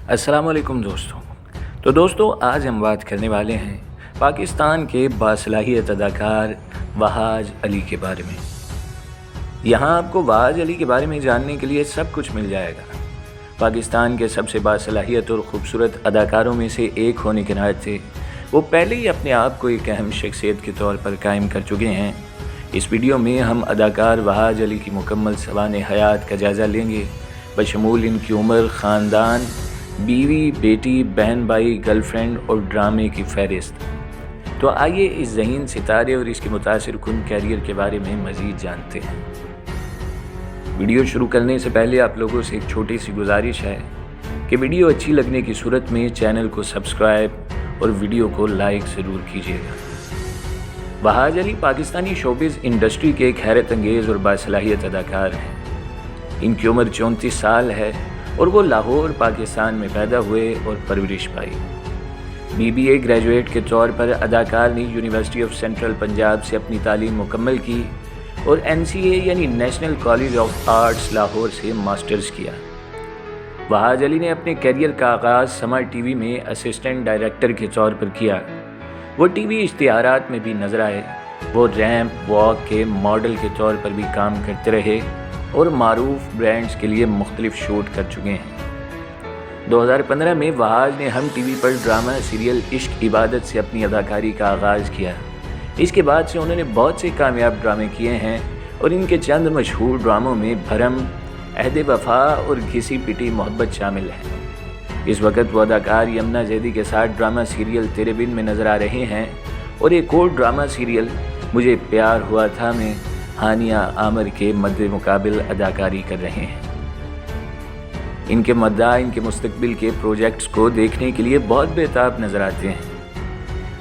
السلام علیکم دوستوں آج ہم بات کرنے والے ہیں پاکستان کے باصلاحیت اداکار وہاج علی کے بارے میں۔ یہاں آپ کو وہاج علی کے بارے میں جاننے کے لیے سب کچھ مل جائے گا۔ پاکستان کے سب سے باصلاحیت اور خوبصورت اداکاروں میں سے ایک ہونے کے ناطے وہ پہلے ہی اپنے آپ کو ایک اہم شخصیت کے طور پر قائم کر چکے ہیں۔ اس ویڈیو میں ہم اداکار وہاج علی کی مکمل سوانح حیات کا جائزہ لیں گے، بشمول ان کی عمر، خاندان، بیوی، بیٹی، بہن بھائی، گرل فرینڈ اور ڈرامے کی فہرست۔ تو آئیے اس ذہین ستارے اور اس کے متاثر کن کیریئر کے بارے میں مزید جانتے ہیں۔ ویڈیو شروع کرنے سے پہلے آپ لوگوں سے ایک چھوٹی سی گزارش ہے کہ ویڈیو اچھی لگنے کی صورت میں چینل کو سبسکرائب اور ویڈیو کو لائک ضرور کیجیے گا۔ وہاج علی پاکستانی شوبز انڈسٹری کے ایک حیرت انگیز اور باصلاحیت اداکار ہیں۔ ان کی عمر 34 سال ہے اور وہ لاہور، پاکستان میں پیدا ہوئے اور پرورش پائی۔ BBA گریجویٹ کے طور پر اداکار نے یونیورسٹی آف سینٹرل پنجاب سے اپنی تعلیم مکمل کی اور NCA یعنی national college of arts Lahore سے ماسٹرز کیا۔ وہاج علی نے اپنے کیریئر کا آغاز سما ٹی وی میں اسسٹنٹ ڈائریکٹر کے طور پر کیا۔ وہ ٹی وی اشتہارات میں بھی نظر آئے۔ وہ ریمپ واک کے ماڈل کے طور پر بھی کام کرتے رہے اور معروف برانڈز کے لیے مختلف شوٹ کر چکے ہیں۔ 2015 میں وہاج نے ہم ٹی وی پر ڈرامہ سیریل عشق عبادت سے اپنی اداکاری کا آغاز کیا۔ اس کے بعد سے انہوں نے بہت سے کامیاب ڈرامے کیے ہیں اور ان کے چند مشہور ڈراموں میں بھرم، عہد وفا اور گھسی پٹی محبت شامل ہیں۔ اس وقت وہ اداکار یمنا زیدی کے ساتھ ڈرامہ سیریل تیرے بن میں نظر آ رہے ہیں اور ایک اور ڈرامہ سیریل مجھے پیار ہوا تھا میں ہانیہ عامر کے مد مقابل اداکاری کر رہے ہیں۔ ان کے مداح ان کے مستقبل کے پروجیکٹس کو دیکھنے کے لیے بہت بےتاب نظر آتے ہیں۔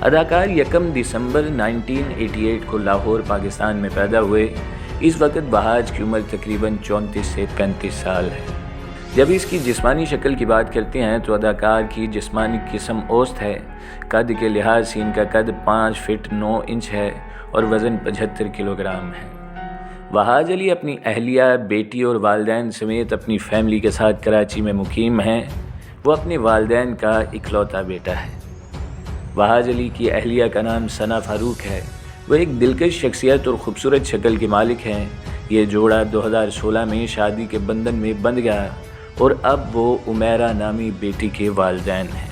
اداکار 1 دسمبر 1988 کو لاہور، پاکستان میں پیدا ہوئے۔ اس وقت وہاج کی عمر تقریباً 34 سے 35 سال ہے۔ جب اس کی جسمانی شکل کی بات کرتے ہیں تو اداکار کی جسمانی قسم اوسط ہے۔ قد کے لحاظ سے ان کا قد 5 فٹ 9 انچ ہے اور وزن 75 کلو گرام ہے۔ وہاج علی اپنی اہلیہ، بیٹی اور والدین سمیت اپنی فیملی کے ساتھ کراچی میں مقیم ہیں۔ وہ اپنے والدین کا اکلوتا بیٹا ہے۔ وہاج علی کی اہلیہ کا نام ثنا فاروق ہے۔ وہ ایک دلکش شخصیت اور خوبصورت شکل کے مالک ہیں۔ یہ جوڑا 2016 میں شادی کے بندھن میں بندھ گیا اور اب وہ امیرہ نامی بیٹی کے والدین ہیں۔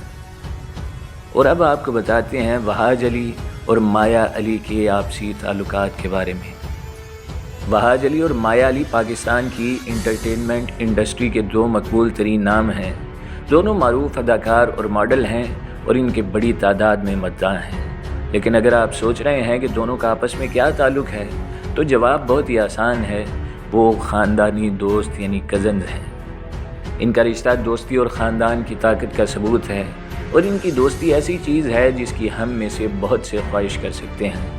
اور اب آپ کو بتاتے ہیں وہاج علی اور مایا علی کے آپسی تعلقات کے بارے میں۔ وہاج علی اور مایا علی پاکستان کی انٹرٹینمنٹ انڈسٹری کے دو مقبول ترین نام ہیں۔ دونوں معروف اداکار اور ماڈل ہیں اور ان کے بڑی تعداد میں مداح ہیں۔ لیکن اگر آپ سوچ رہے ہیں کہ دونوں کا آپس میں کیا تعلق ہے تو جواب بہت ہی آسان ہے، وہ خاندانی دوست یعنی کزنز ہیں۔ ان کا رشتہ دوستی اور خاندان کی طاقت کا ثبوت ہے اور ان کی دوستی ایسی چیز ہے جس کی ہم میں سے بہت سے خواہش کر سکتے ہیں۔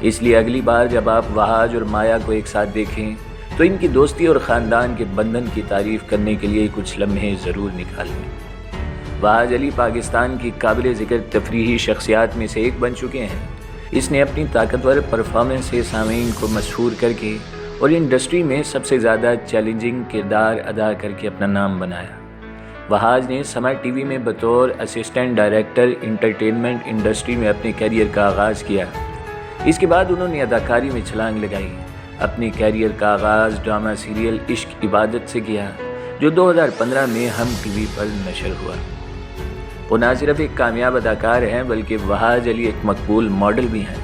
اس لیے اگلی بار جب آپ وہاج اور مایا کو ایک ساتھ دیکھیں تو ان کی دوستی اور خاندان کے بندھن کی تعریف کرنے کے لیے کچھ لمحے ضرور نکالیں۔ وہاج علی پاکستان کی قابل ذکر تفریحی شخصیات میں سے ایک بن چکے ہیں۔ اس نے اپنی طاقتور پرفارمنس سے سامعین کو مسحور کر کے اور انڈسٹری میں سب سے زیادہ چیلنجنگ کردار ادا کر کے اپنا نام بنایا۔ وہاج نے سما ٹی وی میں بطور اسسٹنٹ ڈائریکٹر انٹرٹینمنٹ انڈسٹری میں اپنے کیریئر کا آغاز کیا۔ اس کے بعد انہوں نے اداکاری میں چھلانگ لگائی۔ اپنے کیریئر کا آغاز ڈرامہ سیریل عشق عبادت سے کیا جو 2015 میں ہم ٹی وی پر نشر ہوا۔ وہ نہ صرف ایک کامیاب اداکار ہیں بلکہ وہاج علی ایک مقبول ماڈل بھی ہیں۔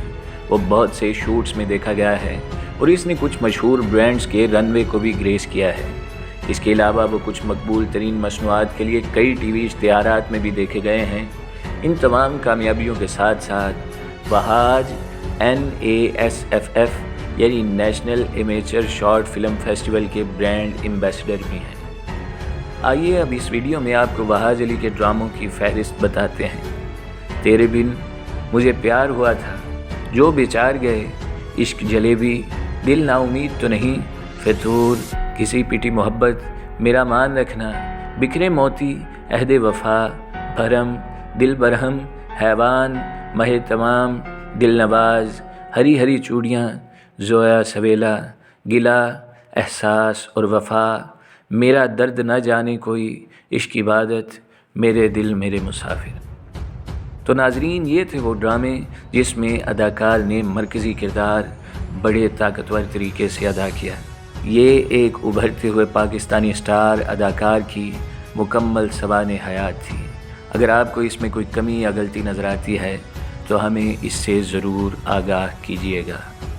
وہ بہت سے شوٹس میں دیکھا گیا ہے اور اس نے کچھ مشہور برانڈز کے رن وے کو بھی گریس کیا ہے۔ اس کے علاوہ وہ کچھ مقبول ترین مصنوعات کے لیے کئی ٹی وی اشتہارات میں بھی دیکھے گئے ہیں۔ ان تمام کامیابیوں کے ساتھ ساتھ وہاج NASFF یعنی national amateur short film festival کے برانڈ ایمبیسڈر بھی ہیں۔ آئیے اب اس ویڈیو میں آپ کو وہاج علی کے ڈراموں کی فہرست بتاتے ہیں۔ تیرے بن، مجھے پیار ہوا تھا، جو بچار گئے، عشق جلیبی، دل نا امید تو نہیں، فتور، کسی پٹی محبت، میرا مان رکھنا، بکھرے موتی، عہد وفا، بھرم، دل برہم، حیوان، مہ تمام، دل نواز، ہری ہری چوڑیاں، زویا سویلا، گلا، احساس اور وفا، میرا درد نہ جانے کوئی، عشق عبادت، میرے دل میرے مسافر۔ تو ناظرین، یہ تھے وہ ڈرامے جس میں اداکار نے مرکزی کردار بڑے طاقتور طریقے سے ادا کیا۔ یہ ایک ابھرتے ہوئے پاکستانی سٹار اداکار کی مکمل سوانح حیات تھی۔ اگر آپ کو اس میں کوئی کمی یا غلطی نظر آتی ہے تو ہمیں اس سے ضرور آگاہ کیجیے گا۔